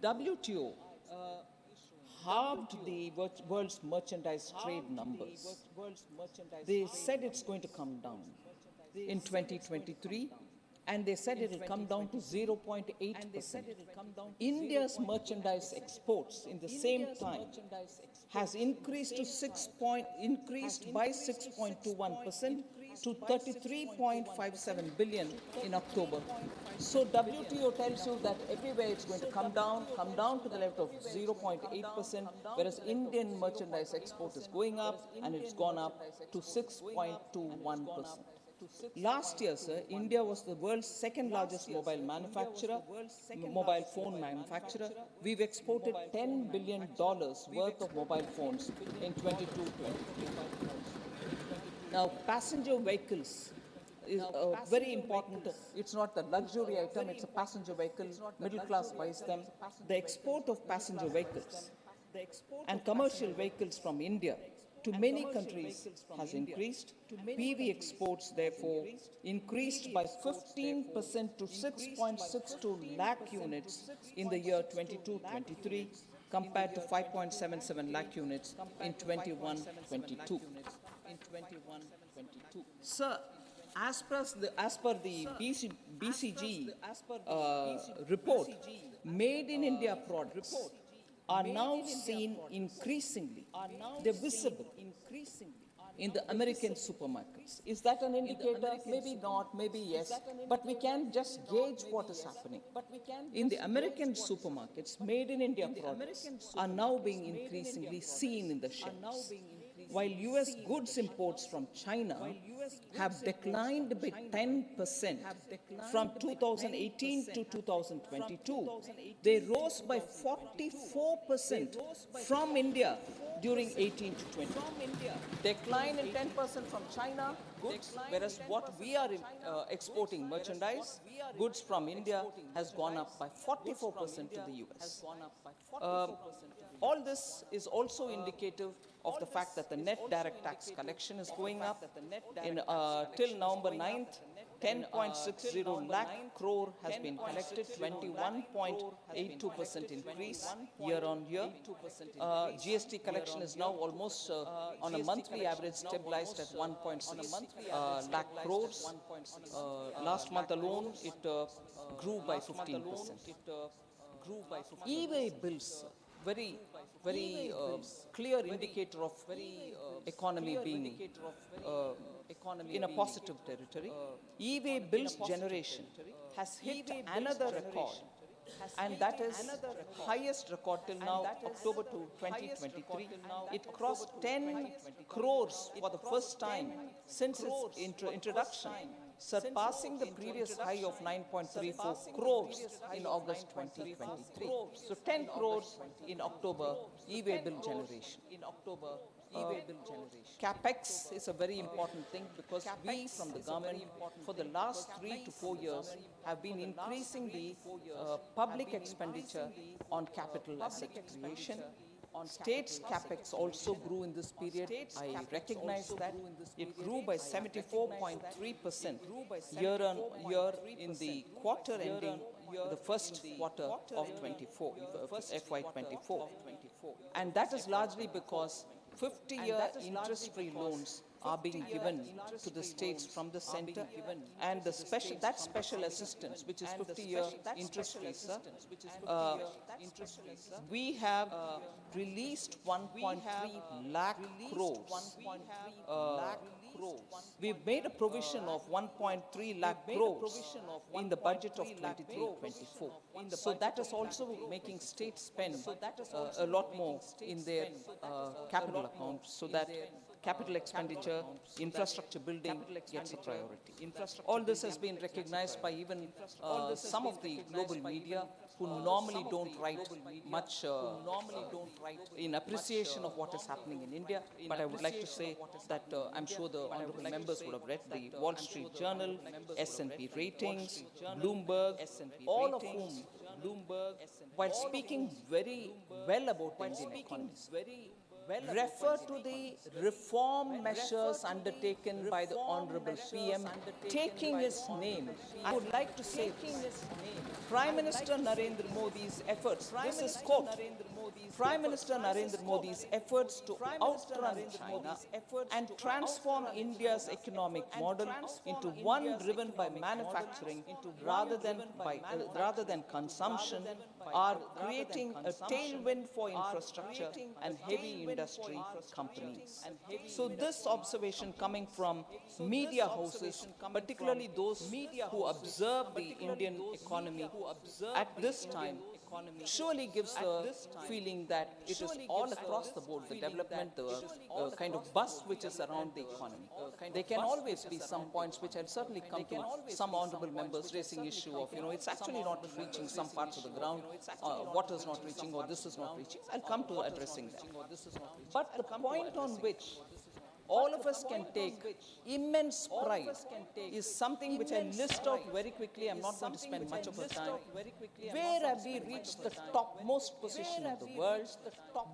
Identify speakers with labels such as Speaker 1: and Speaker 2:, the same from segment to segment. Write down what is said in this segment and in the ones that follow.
Speaker 1: WTO halved the world's merchandise trade numbers. They said it's going to come down in 2023, and they said it will come down to 0.8%. India's merchandise exports in the same time has increased by 6.21% to 33.57 billion in October. So WTO tells you that everywhere it's going to come down to the level of 0.8%, whereas Indian merchandise export is going up, and it's gone up to 6.21%. Last year, sir, India was the world's second largest mobile phone manufacturer. We've exported $10 billion worth of mobile phones in 22-23. Now, passenger vehicles is very important. It's not the luxury item, it's a passenger vehicle. Middle class buys them. The export of passenger vehicles and commercial vehicles from India to many countries has increased. PV exports, therefore, increased by 15% to 6.62 lakh units in the year 22-23, compared to 5.77 lakh units in 21-22. Sir, as per the BCG report, made in India products are now seen increasingly, they're visible in the American supermarkets. Is that an indicator? Maybe not, maybe yes, but we can just gauge what is happening. In the American supermarkets, made in India products are now being increasingly seen in the shelves. While US goods imports from China have declined by 10% from 2018 to 2022, they rose by 44% from India during 18 to 20. Decline in 10% from China goods, whereas what we are exporting merchandise, goods from India, has gone up by 44% to the US. All this is also indicative of the fact that the net direct tax collection is going up. Till November 9th, 10.60 lakh crore has been collected, 21.82% increase year on year. GST collection is now almost on a monthly average stabilized at 1.6 lakh crores. Last month alone, it grew by 15%. E-way bills, very clear indicator of economy being in a positive territory. E-way bills generation has hit another record, and that is highest record till now, October to 2023. It crossed 10 crores for the first time since its introduction, surpassing the previous high of 9.34 crores in August 2023. So 10 crores in October e-way bill generation. CapEx is a very important thing, because we from the government for the last 3 to 4 years have been increasing the public expenditure on capital asset creation. States' capex also grew in this period. I recognize that. It grew by 74.3% year on year in the quarter ending the first quarter of FY24. And that is largely because 50-year interest-free loans are being given to the states from the center, and the special assistance, which is 50-year interest-free, sir, we have released 1.3 lakh crores. We've made a provision of 1.3 lakh crores in the budget of 23-24. So that is also making states spend a lot more in their capital accounts, so that capital expenditure, infrastructure building gets a priority. All this has been recognized by even some of the global media, who normally don't write much in appreciation of what is happening in India. But I would like to say that I'm sure the honorable members would have read the Wall Street Journal, S&P ratings, Bloomberg, all of whom, while speaking very well about the Indian economy, refer to the reform measures undertaken by the Honorable PM, taking his name. I would like to say this. Prime Minister Narendra Modi's efforts, this is quote, Prime Minister Narendra Modi's efforts to outrun China and transform India's economic model into one driven by manufacturing rather than consumption are creating a tailwind for infrastructure and heavy industry companies. So this observation coming from media houses, particularly those who observe the Indian economy at this time, surely gives the feeling that it is all across the board, the development, the kind of buzz which is around the economy. There can always be some points which I'll certainly come to some honorable members raising issue of, it's actually not reaching some parts of the ground, what is not reaching or this is not reaching. I'll come to addressing that. But the point on which all of us can take immense pride is something which I list out very quickly. I'm not going to spend much of the time. Where have we reached the topmost position of the world?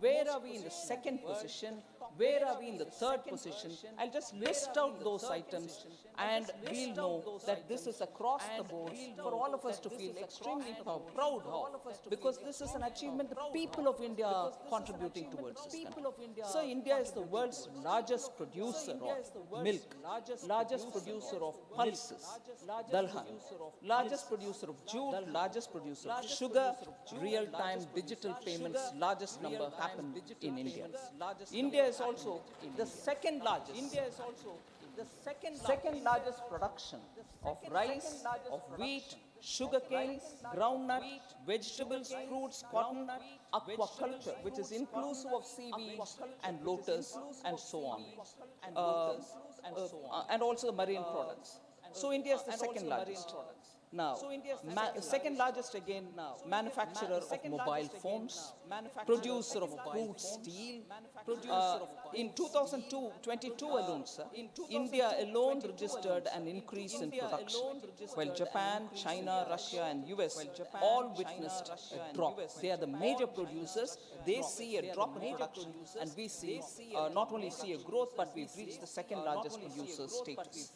Speaker 1: Where are we in the second position? Where are we in the third position? I'll just list out those items and we'll know that this is across the board for all of us to feel extremely proud of, because this is an achievement the people of India are contributing towards this country. So India is the world's largest producer of milk, largest producer of pulses, dalhan, largest producer of jute, largest producer of sugar, real-time digital payments, largest number happen in India. India is also the second largest production of rice, of wheat, sugarcane, groundnut, vegetables, fruits, cotton, aquaculture, which is inclusive of seaweed and lotus and so on, and also the marine products. So India is the second largest. Now, second largest again, manufacturer of mobile phones, producer of crude steel. In 2022 alone, sir, India alone registered an increase in production, while Japan, China, Russia and US all witnessed a drop. They are the major producers. They see a drop in production, and we see not only see a growth, but we've reached the second largest producer status.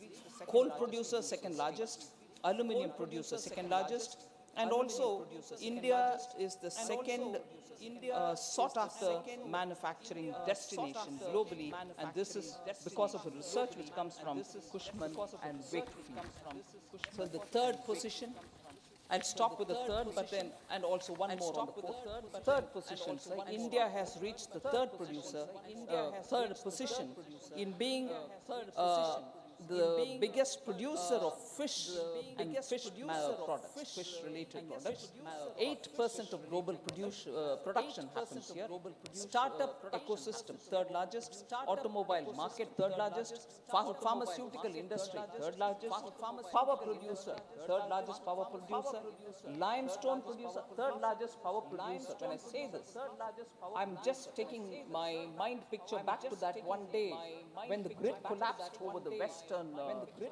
Speaker 1: Coal producer, second largest. Aluminium producer, second largest, and also India is the second sought after manufacturing destination globally, and this is because of a research which comes from Cushman and Wakefield. So the third position, I'll stop with the third, but then, and also one more on the fourth. Third position, so India has reached the third position in being the biggest producer of fish and fish products, fish-related products. 8% of global production happens here. Startup ecosystem, third largest. Automobile market, third largest. Pharmaceutical industry, third largest. Power producer, third largest power producer. Limestone producer, third largest power producer. When I say this, I'm just taking my mind picture back to that one day when the grid collapsed over the western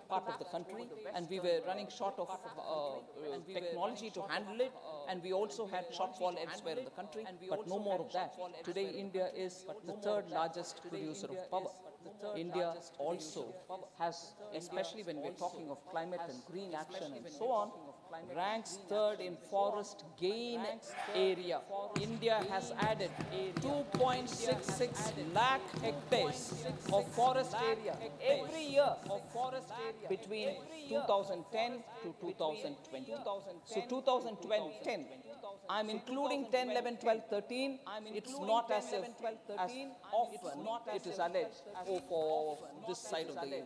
Speaker 1: part of the country, and we were running short of technology to handle it, and we also had shortfall elsewhere in the country, but no more of that. Today, India is the third largest producer of power. India also has, especially when we're talking of climate and green action and so on, ranks third in forest gain area. India has added 2.66 lakh hectares of forest area every year between 2010 to 2020. So 2010, I'm including 10, 11, 12, 13. It's not as if as often it is alleged, for this side of the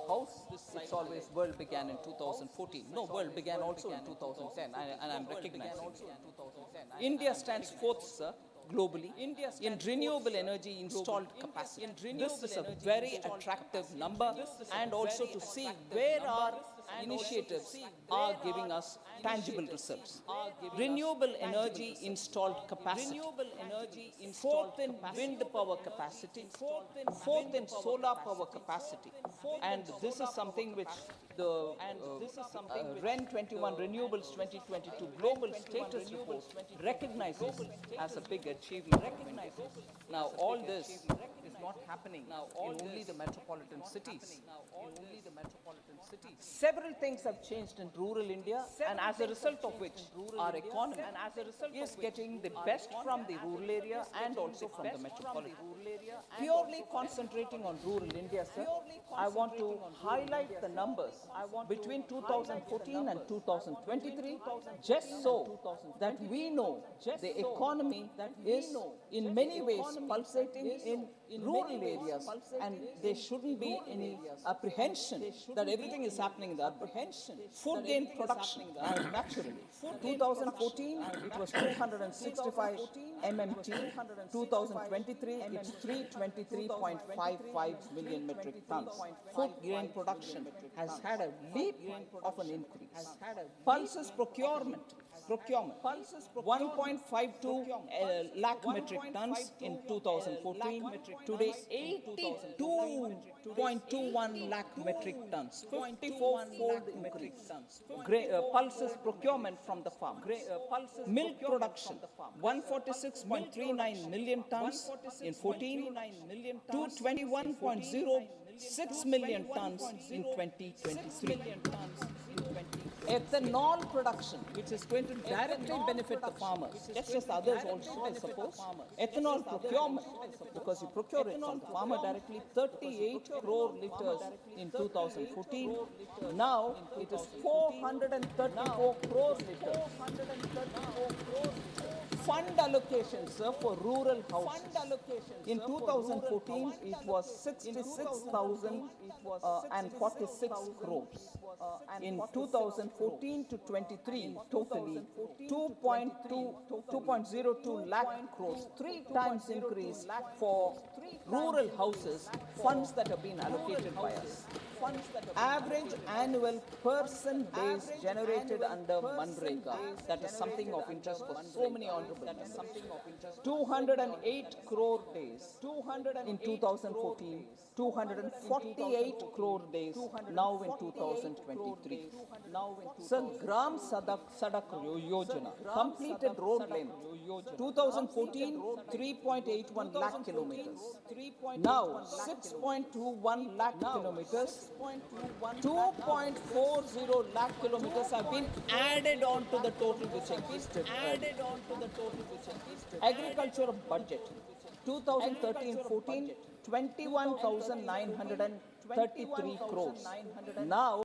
Speaker 1: house, it's always world began in 2014. No, world began also in 2010, and I'm recognizing it. India stands fourth, sir, globally in renewable energy installed capacity. This is a very attractive number, and also to see where our initiatives are giving us tangible results. Renewable energy installed capacity, fourth in wind power capacity, fourth in solar power capacity, and this is something which the REN 21 Renewables 2022 Global Status Report recognizes as a big achievement. Now all this is not happening now in only the metropolitan cities. Several things have changed in rural India, and as a result of which, our economy is getting the best from the rural area and also from the metropolitan. Purely concentrating on rural India, sir, I want to highlight the numbers between 2014 and 2023, just so that we know the economy is in many ways pulsating in rural areas, and there shouldn't be any apprehension that everything is happening in the apprehension. Food grain production, naturally. 2014, it was 265 MMT. 2023, it's 323.55 million metric tons. Food grain production has had a leap of an increase. Pulses procurement 1.52 lakh metric tons in 2014. Today, 82.21 lakh metric tons, 54-fold increase. Pulses procurement from the farm. Milk production, 146.39 million tons in 14, 221.06 million tons in 2023. Ethanol production, which is going to directly benefit the farmers, just as others also, I suppose. Ethanol procurement, because you procure it from the farmer directly, 38 crore liters in 2014. Now it is 434 crore liters. Fund allocation, sir, for rural houses. In 2014, it was 66,046 crores. In 2014 to 23, totally 2.02 lakh crores, 3 times increase for rural houses, funds that have been allocated by us. Average annual person days generated under Manrega, that is something of interest for so many honorable members. 208 crore days in 2014, 248 crore days now in 2023. Sir, Gram Sadak Yojana, completed road length, 2014, 3.81 lakh kilometers. Now, 6.21 lakh kilometers, 2.40 lakh kilometers have been added on to the total which existed. Agriculture budget, 2013-14, 21,933 crores. Now,